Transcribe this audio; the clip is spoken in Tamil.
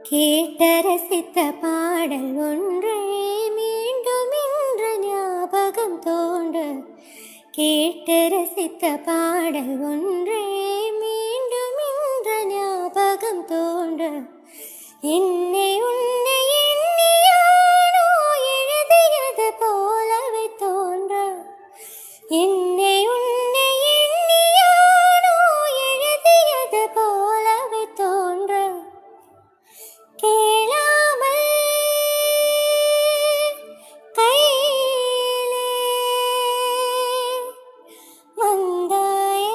கேட்ட ரசித்த பாடல் ஒன்றே மீண்டும் இன்று ஞாபகம் தோன்ற. கேட்டு ரசித்த பாடல் ஒன்றே மீண்டும் இன்று ஞாபகம் தோன்ற. என்னை